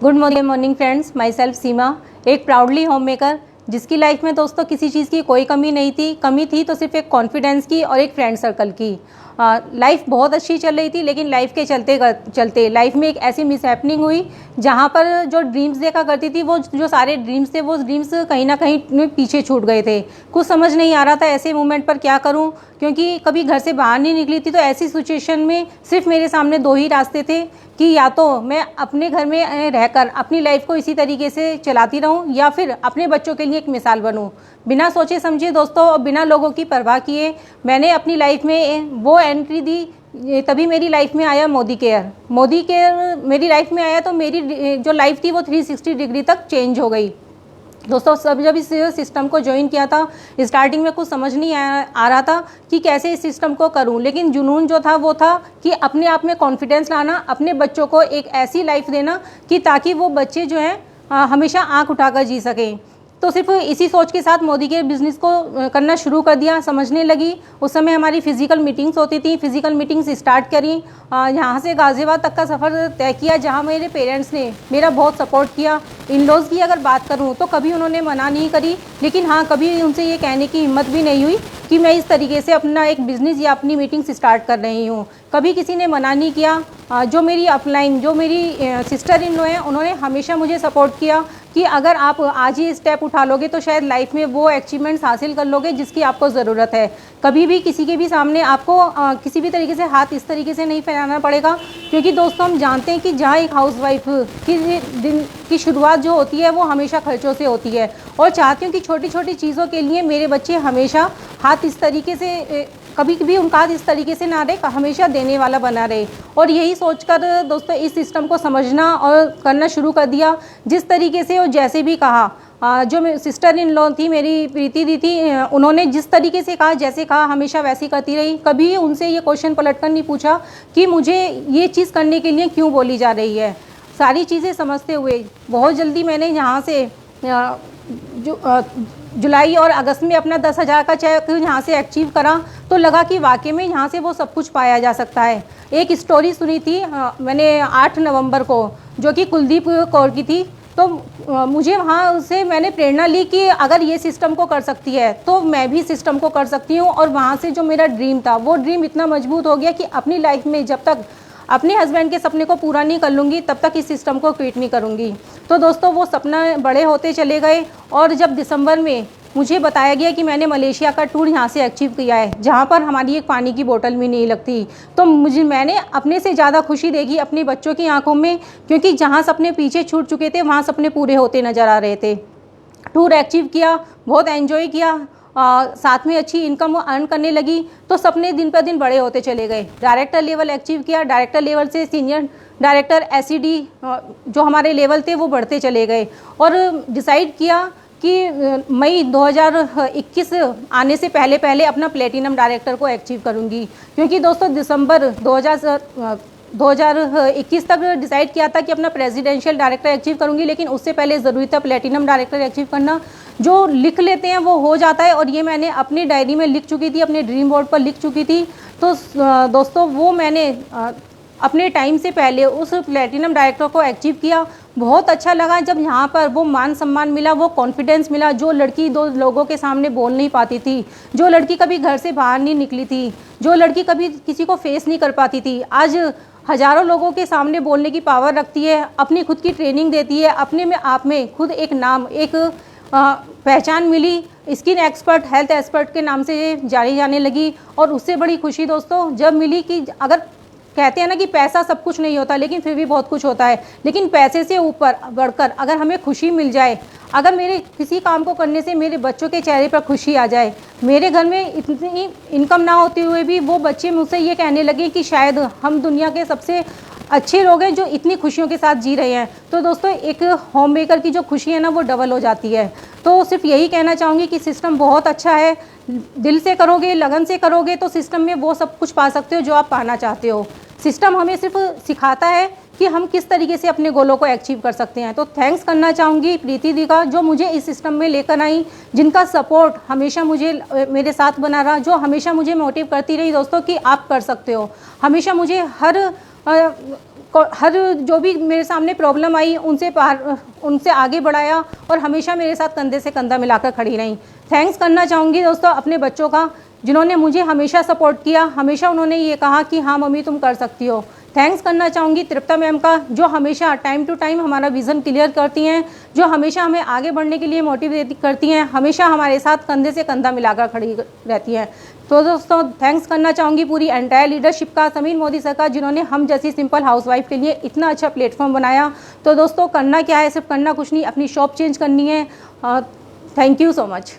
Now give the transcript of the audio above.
Good morning friends, my self Seema, एक proudly home maker जिसकी life में दोस्तों किसी चीज़ की कोई कमी नहीं थी। कमी थी तो सिर्फ एक कॉन्फिडेंस की और एक फ्रेंड सर्कल की। लाइफ बहुत अच्छी चल रही थी, लेकिन लाइफ के चलते चलते लाइफ में एक ऐसी मिसहैपनिंग हुई जहाँ पर जो ड्रीम्स देखा करती थी, वो जो सारे ड्रीम्स थे वो ड्रीम्स कहीं ना कहीं पीछे छूट गए थे। कुछ समझ नहीं आ रहा था ऐसे मोमेंट पर क्या करूँ, क्योंकि कभी घर से बाहर नहीं निकली थी। तो ऐसी सिचुएशन में सिर्फ मेरे सामने दो ही रास्ते थे कि या तो मैं अपने घर में रहकर अपनी लाइफ को इसी तरीके से चलाती रहूं, या फिर अपने बच्चों के लिए एक मिसाल बनूं। बिना सोचे समझे दोस्तों और बिना लोगों की परवाह किए मैंने अपनी लाइफ में वो एंट्री दी। तभी मेरी लाइफ में आया मोदी केयर मेरी लाइफ में आया तो मेरी जो लाइफ थी वो 360 डिग्री तक चेंज हो गई। दोस्तों जब इस सिस्टम को ज्वाइन किया था, स्टार्टिंग में कुछ समझ नहीं आ रहा था कि कैसे इस सिस्टम को करूं, लेकिन जुनून जो था वो था कि अपने आप में कॉन्फिडेंस लाना, अपने बच्चों को एक ऐसी लाइफ देना कि ताकि वो बच्चे जो हैं हमेशा आंख उठाकर जी सकें। तो सिर्फ इसी सोच के साथ मोदी के बिज़नेस को करना शुरू कर दिया, समझने लगी। उस समय हमारी फ़िज़िकल मीटिंग्स होती थी, फ़िज़िकल मीटिंग्स स्टार्ट करी। यहाँ से गाज़ियाबाद तक का सफ़र तय किया, जहाँ मेरे पेरेंट्स ने मेरा बहुत सपोर्ट किया। इन लॉज़ की अगर बात करूँ तो कभी उन्होंने मना नहीं करी, लेकिन हाँ कभी उनसे ये कहने की हिम्मत भी नहीं हुई कि मैं इस तरीके से अपना एक बिज़नेस या अपनी मीटिंग्स स्टार्ट कर रही हूँ। कभी किसी ने मना नहीं किया। जो मेरी अपलाइन जो मेरी सिस्टर इन लॉ हैं, उन्होंने हमेशा मुझे सपोर्ट किया कि अगर आप आज ही स्टेप उठा लोगे तो शायद लाइफ में वो अचीवमेंट्स हासिल कर लोगे जिसकी आपको ज़रूरत है। कभी भी किसी के भी सामने आपको किसी भी तरीके से हाथ इस तरीके से नहीं फैलाना पड़ेगा, क्योंकि दोस्तों हम जानते हैं कि जहाँ एक हाउसवाइफ की दिन की शुरुआत जो होती है वो हमेशा खर्चों से होती है। और चाहती हूँ कि छोटी छोटी चीज़ों के लिए मेरे बच्चे हमेशा हाथ इस तरीके से कभी भी उनका हाथ इस तरीके से ना रहे, हमेशा देने वाला बना रहे। और यही सोचकर दोस्तों इस सिस्टम को समझना और करना शुरू कर दिया। जिस तरीके से और जैसे भी कहा, जो मेरी सिस्टर इन लॉ थी, मेरी प्रीति दी थी, उन्होंने जिस तरीके से कहा, जैसे कहा, हमेशा वैसी करती रही। कभी उनसे ये क्वेश्चन पलटकर नहीं पूछा कि मुझे ये चीज़ करने के लिए क्यों बोली जा रही है। सारी चीज़ें समझते हुए बहुत जल्दी मैंने यहाँ से जुलाई और अगस्त में अपना 10,000 का चेक यहाँ से अचीव करा। तो लगा कि वाकई में यहाँ से वो सब कुछ पाया जा सकता है। एक स्टोरी सुनी थी मैंने 8 नवंबर को, जो कि कुलदीप कौर की थी। तो मुझे वहाँ से मैंने प्रेरणा ली कि अगर ये सिस्टम को कर सकती है तो मैं भी सिस्टम को कर सकती हूँ। और वहाँ से जो मेरा ड्रीम था वो ड्रीम इतना मजबूत हो गया कि अपनी लाइफ में जब तक अपने हस्बैंड के सपने को पूरा नहीं कर लूँगी तब तक इस सिस्टम को क्विट नहीं करूँगी। तो दोस्तों वो सपना बड़े होते चले गए। और जब दिसंबर में मुझे बताया गया कि मैंने मलेशिया का टूर यहाँ से अचीव किया है, जहाँ पर हमारी एक पानी की बोतल भी नहीं लगती, तो मैंने अपने से ज़्यादा खुशी देखी अपने बच्चों की आंखों में, क्योंकि जहाँ सपने पीछे छूट चुके थे वहाँ सपने पूरे होते नज़र आ रहे थे। टूर अचीव किया, बहुत एंजॉय किया, साथ में अच्छी इनकम अर्न करने लगी। तो सपने दिन पर दिन बड़े होते चले गए। डायरेक्टर लेवल अचीव किया, डायरेक्टर लेवल से सीनियर डायरेक्टर, एसईडी जो हमारे लेवल थे वो बढ़ते चले गए। और डिसाइड किया कि मई 2021 आने से पहले पहले अपना प्लेटिनम डायरेक्टर को अचीव करूंगी, क्योंकि दोस्तों दिसंबर 2021 तक डिसाइड किया था कि अपना प्रेसिडेंशियल डायरेक्टर अचीव करूंगी, लेकिन उससे पहले ज़रूरी था प्लेटिनम डायरेक्टर अचीव करना। जो लिख लेते हैं वो हो जाता है, और ये मैंने अपनी डायरी में लिख चुकी थी, अपने ड्रीम बोर्ड पर लिख चुकी थी। तो दोस्तों वो मैंने अपने टाइम से पहले उस प्लेटिनम डायरेक्टर को अचीव किया। बहुत अच्छा लगा जब यहाँ पर वो मान सम्मान मिला, वो कॉन्फिडेंस मिला। जो लड़की दो लोगों के सामने बोल नहीं पाती थी, जो लड़की कभी घर से बाहर नहीं निकली थी, जो लड़की कभी किसी को फेस नहीं कर पाती थी, आज हज़ारों लोगों के सामने बोलने की पावर रखती है, अपनी खुद की ट्रेनिंग देती है, अपने में आप में खुद एक नाम, एक पहचान मिली। स्किन एक्सपर्ट, हेल्थ एक्सपर्ट के नाम से जानी जाने लगी। और उससे बड़ी खुशी दोस्तों जब मिली कि अगर कहते हैं ना कि पैसा सब कुछ नहीं होता, लेकिन फिर भी बहुत कुछ होता है। लेकिन पैसे से ऊपर बढ़कर अगर हमें खुशी मिल जाए, अगर मेरे किसी काम को करने से मेरे बच्चों के चेहरे पर खुशी आ जाए, मेरे घर में इतनी इनकम ना होते हुए भी वो बच्चे मुझसे ये कहने लगे कि शायद हम दुनिया के सबसे अच्छे लोग हैं जो इतनी खुशियों के साथ जी रहे हैं, तो दोस्तों एक होम मेकर की जो खुशी है ना वो डबल हो जाती है। तो सिर्फ यही कहना चाहूँगी कि सिस्टम बहुत अच्छा है। दिल से करोगे, लगन से करोगे तो सिस्टम में वो सब कुछ पा सकते हो जो आप पाना चाहते हो। सिस्टम हमें सिर्फ सिखाता है कि हम किस तरीके से अपने गोलों को अचीव कर सकते हैं। तो थैंक्स करना चाहूँगी प्रीति दी का, जो मुझे इस सिस्टम में लेकर आई, जिनका सपोर्ट हमेशा मुझे मेरे साथ बना रहा, जो हमेशा मुझे मोटिव करती रही दोस्तों कि आप कर सकते हो। हमेशा मुझे हर हर जो भी मेरे सामने प्रॉब्लम आई उनसे आगे बढ़ाया और हमेशा मेरे साथ कंधे से कंधा मिलाकर खड़ी रहीं। थैंक्स करना चाहूँगी दोस्तों अपने बच्चों का, जिन्होंने मुझे हमेशा सपोर्ट किया, हमेशा उन्होंने ये कहा कि हाँ मम्मी तुम कर सकती हो। थैंक्स करना चाहूँगी तृप्ता मैम का, जो हमेशा टाइम टू टाइम हमारा विज़न क्लियर करती हैं, जो हमेशा हमें आगे बढ़ने के लिए मोटिवेट करती हैं, हमेशा हमारे साथ कंधे से कंधा मिलाकर खड़ी रहती हैं। तो दोस्तों थैंक्स करना चाहूँगी पूरी एंटायर लीडरशिप का, समीर मोदी सर का, जिन्होंने हम जैसी सिंपल हाउसवाइफ के लिए इतना अच्छा प्लेटफॉर्म बनाया। तो दोस्तों करना क्या है, सिर्फ करना कुछ नहीं, अपनी शॉप चेंज करनी है। Thank you so much.